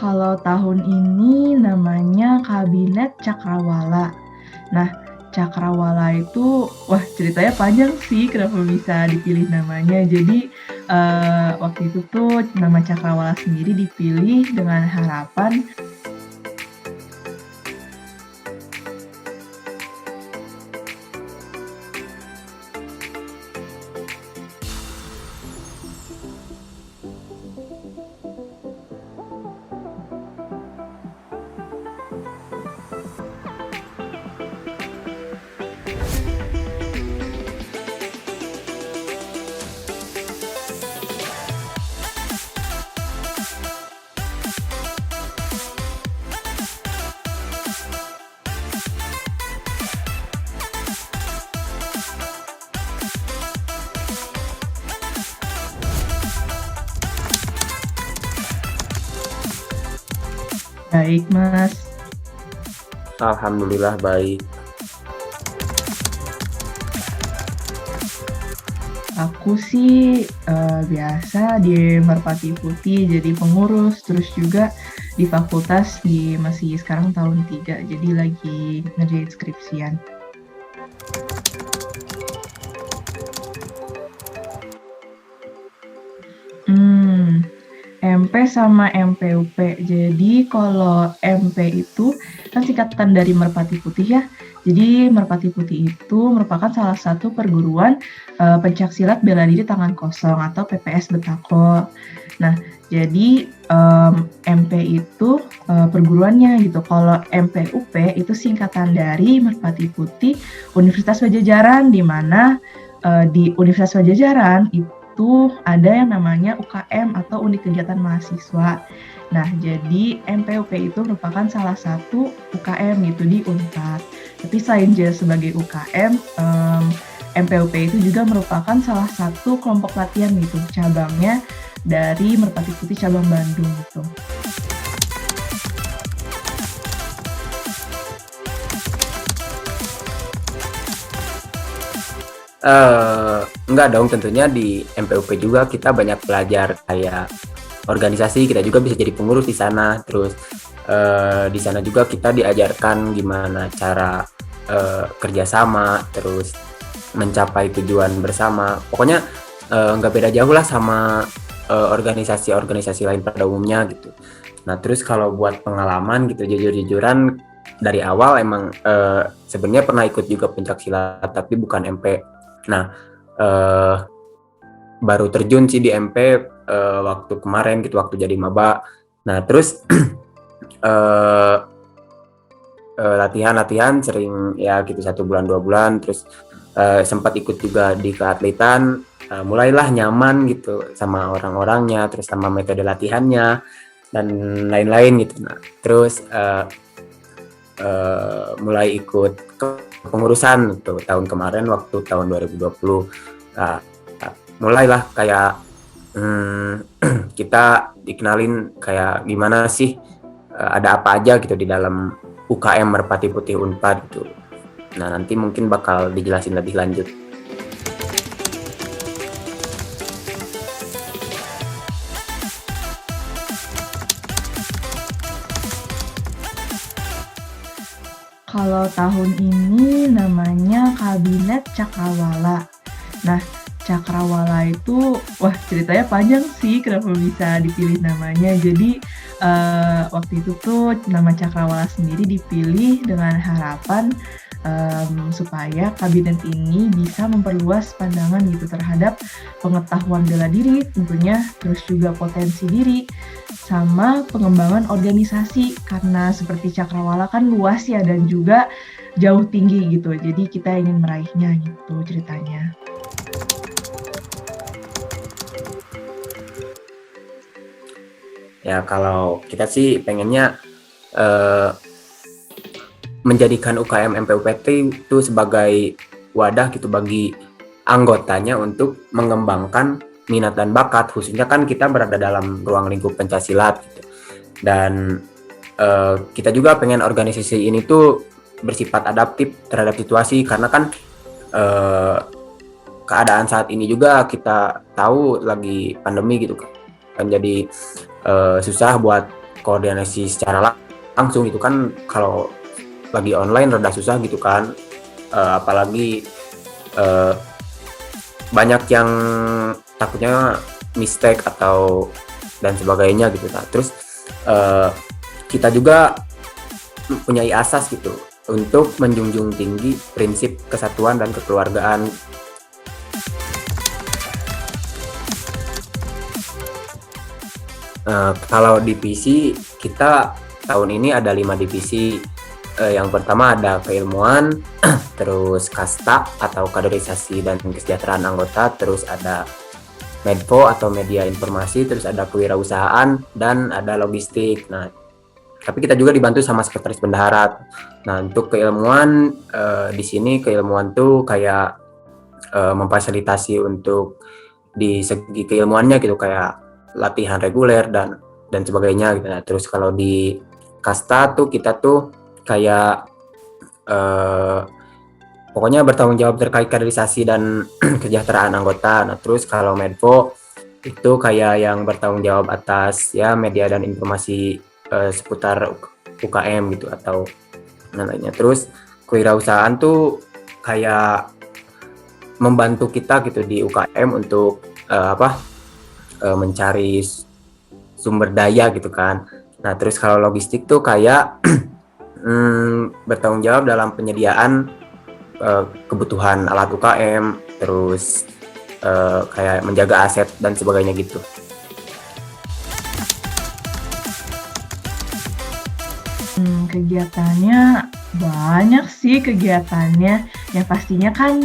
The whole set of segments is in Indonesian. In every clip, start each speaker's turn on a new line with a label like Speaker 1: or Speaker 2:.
Speaker 1: Kalau tahun ini namanya Kabinet Cakrawala. Nah, Cakrawala itu, wah ceritanya panjang sih kenapa bisa dipilih namanya. Jadi waktu itu tuh nama Cakrawala sendiri dipilih dengan harapan. Baik, Mas.
Speaker 2: Alhamdulillah baik.
Speaker 1: Aku sih biasa di Merpati Putih jadi pengurus, terus juga di fakultas masih sekarang tahun 3, jadi lagi ngerjain skripsian. MP sama MPUP. Jadi kalau MP itu kan singkatan dari Merpati Putih ya. Jadi Merpati Putih itu merupakan salah satu perguruan pencaksilat bela diri tangan kosong atau PPS Betako. Nah, jadi MP itu perguruannya gitu. Kalau MPUP itu singkatan dari Merpati Putih Universitas Pajajaran, di mana di Universitas Pajajaran itu ada yang namanya UKM atau Unit Kegiatan Mahasiswa. Nah, jadi MPUP itu merupakan salah satu UKM gitu di Unpad. Tapi selain dia sebagai UKM, MPUP itu juga merupakan salah satu kelompok latihan gitu, cabangnya dari Merpati Putih cabang Bandung gitu.
Speaker 2: Enggak dong, tentunya di MPUP juga kita banyak belajar kayak organisasi, kita juga bisa jadi pengurus di sana. Terus di sana juga kita diajarkan gimana cara kerjasama, terus mencapai tujuan bersama. Pokoknya nggak beda jauh lah sama organisasi-organisasi lain pada umumnya gitu. Nah, terus kalau buat pengalaman gitu, jujur-jujuran dari awal emang sebenarnya pernah ikut juga pencaksilat tapi bukan MP. Nah, baru terjun sih di MP waktu kemarin gitu, waktu jadi maba. Nah, terus latihan sering ya gitu 1 bulan 2 bulan, terus sempat ikut juga di keatletan, mulailah nyaman gitu sama orang-orangnya, terus sama metode latihannya dan lain-lain gitu. Nah, terus mulai ikut kepengurusan gitu tahun kemarin waktu tahun 2020. Nah, mulailah kayak kita dikenalin kayak gimana sih, ada apa aja gitu di dalam UKM Merpati Putih Unpad gitu. Nah, nanti mungkin bakal dijelasin lebih lanjut.
Speaker 1: Kalau tahun ini namanya Kabinet Cakrawala. Nah, Cakrawala itu, wah ceritanya panjang sih kenapa bisa dipilih namanya. Jadi waktu itu tuh nama Cakrawala sendiri dipilih dengan harapan supaya kabinet ini bisa memperluas pandangan gitu terhadap pengetahuan bela diri tentunya, terus juga potensi diri, sama pengembangan organisasi, karena seperti Cakrawala kan luas ya dan juga jauh tinggi gitu, jadi kita ingin meraihnya gitu ceritanya.
Speaker 2: Ya, kalau kita sih pengennya menjadikan UKM MPUPT itu sebagai wadah gitu bagi anggotanya untuk mengembangkan minat dan bakat, khususnya kan kita berada dalam ruang lingkup pencaksilat gitu. Dan kita juga pengen organisasi ini tuh bersifat adaptif terhadap situasi, karena kan keadaan saat ini juga kita tahu lagi pandemi gitu kan, jadi susah buat koordinasi secara langsung itu kan kalau lagi online rada susah gitu kan. Apalagi banyak yang takutnya mistake atau dan sebagainya gitu. Nah, terus kita juga mempunyai asas gitu untuk menjunjung tinggi prinsip kesatuan dan kekeluargaan. Kalau divisi kita tahun ini ada 5 divisi. Yang pertama ada keilmuan, terus kasta atau kaderisasi dan kesejahteraan anggota, terus ada medpo atau media informasi, terus ada kewirausahaan dan ada logistik. Nah, tapi kita juga dibantu sama sekretaris bendahara. Nah, untuk keilmuan di sini keilmuan tuh kayak memfasilitasi untuk di segi keilmuannya gitu, kayak latihan reguler dan sebagainya gitu. Nah, terus kalau di kasta tuh kita tuh kayak pokoknya bertanggung jawab terkait kaderisasi dan kesejahteraan anggota. Nah, terus kalau medpo itu kayak yang bertanggung jawab atas ya media dan informasi seputar UKM gitu atau lainnya. Terus kewirausahaan tuh kayak membantu kita gitu di UKM untuk mencari sumber daya gitu kan. Nah, terus kalau logistik tuh kayak bertanggung jawab dalam penyediaan kebutuhan alat UKM, terus kayak menjaga aset dan sebagainya gitu.
Speaker 1: Kegiatannya banyak sih kegiatannya. Yang pastinya kan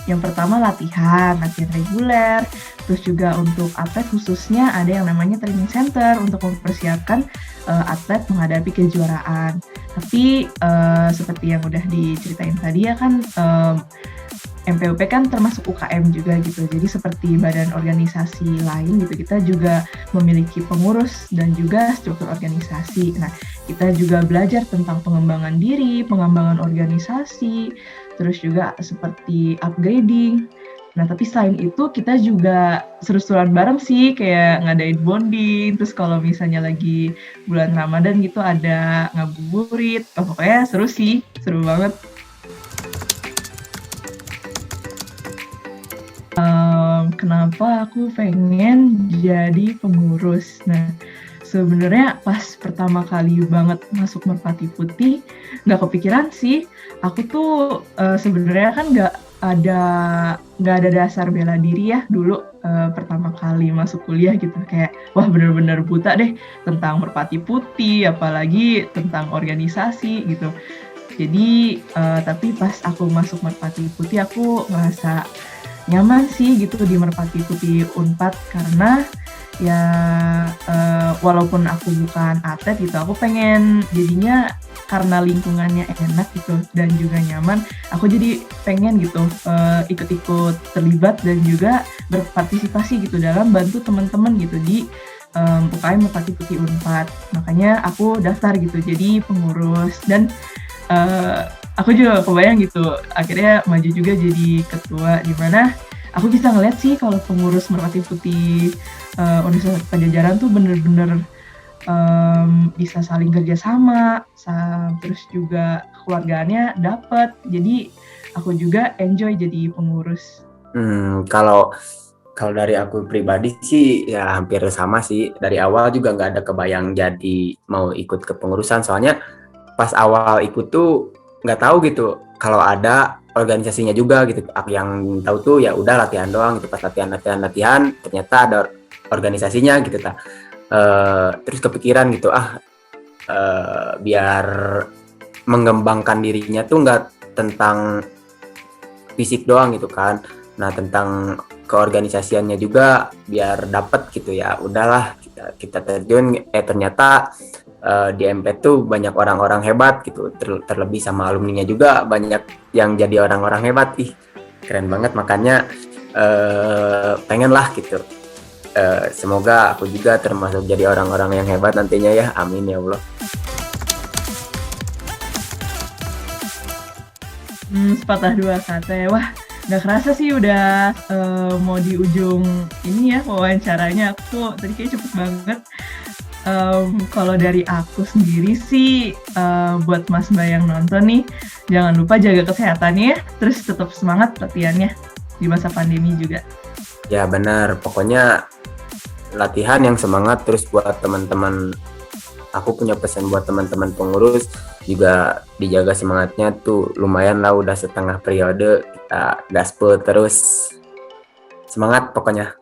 Speaker 1: yang pertama latihan reguler. Terus juga untuk atlet khususnya ada yang namanya training center untuk mempersiapkan atlet menghadapi kejuaraan. Tapi seperti yang udah diceritain tadi ya kan, MPUP kan termasuk UKM juga gitu. Jadi seperti badan organisasi lain gitu, kita juga memiliki pengurus dan juga struktur organisasi. Nah, kita juga belajar tentang pengembangan diri, pengembangan organisasi, terus juga seperti upgrading. Nah, tapi selain itu kita juga seru-seruan bareng sih, kayak ngadain bonding, terus kalau misalnya lagi bulan Ramadan gitu ada ngabuburit. Pokoknya seru sih, seru banget. Kenapa aku pengen jadi pengurus? Nah, sebenarnya pas pertama kali banget masuk Merpati Putih, nggak kepikiran sih. Aku tuh sebenarnya kan nggak ada dasar bela diri ya dulu pertama kali masuk kuliah gitu. Kayak wah bener-bener buta deh tentang Merpati Putih, apalagi tentang organisasi gitu. Jadi tapi pas aku masuk Merpati Putih aku ngerasa nyaman sih gitu di Merpati Putih Unpad, karena ya walaupun aku bukan atlet gitu, aku pengen jadinya karena lingkungannya enak gitu dan juga nyaman, aku jadi pengen gitu ikut-ikut terlibat dan juga berpartisipasi gitu dalam bantu teman-teman gitu di UKM Merpati Putih Unpad. Makanya aku daftar gitu jadi pengurus dan aku juga kebayang gitu, akhirnya maju juga jadi ketua, di mana aku bisa ngeliat sih kalau pengurus Merpati Putih Universitas Pajajaran tuh bener-bener bisa saling kerjasama, terus juga keluarganya dapet, jadi aku juga enjoy jadi pengurus.
Speaker 2: Kalau dari aku pribadi sih ya hampir sama sih, dari awal juga nggak ada kebayang jadi mau ikut kepengurusan, soalnya pas awal ikut tuh nggak tahu gitu kalau ada organisasinya juga gitu. Yang tahu tuh ya udah latihan doang gitu. Pas latihan ternyata ada organisasinya gitu. Terus kepikiran gitu biar mengembangkan dirinya tuh nggak tentang fisik doang gitu kan. Nah, tentang keorganisasiannya juga biar dapat gitu ya. Udahlah kita terjun, ternyata di MP tuh banyak orang-orang hebat gitu, terlebih sama alumninya juga banyak yang jadi orang-orang hebat. Keren banget, makanya pengen lah gitu. Semoga aku juga termasuk jadi orang-orang yang hebat nantinya ya, amin ya Allah.
Speaker 1: Sepatah dua kata ya, wah nggak kerasa sih udah mau di ujung ini ya wawancaranya. Aku tadi kayak cepet banget. Kalau dari aku sendiri sih, buat Mas Mbak yang nonton nih, jangan lupa jaga kesehatannya ya, terus tetap semangat latihannya di masa pandemi juga.
Speaker 2: Ya benar, pokoknya latihan yang semangat. Terus buat teman-teman, aku punya pesan buat teman-teman pengurus juga, dijaga semangatnya tuh. Lumayan lah udah setengah periode kita gaspol terus, semangat pokoknya.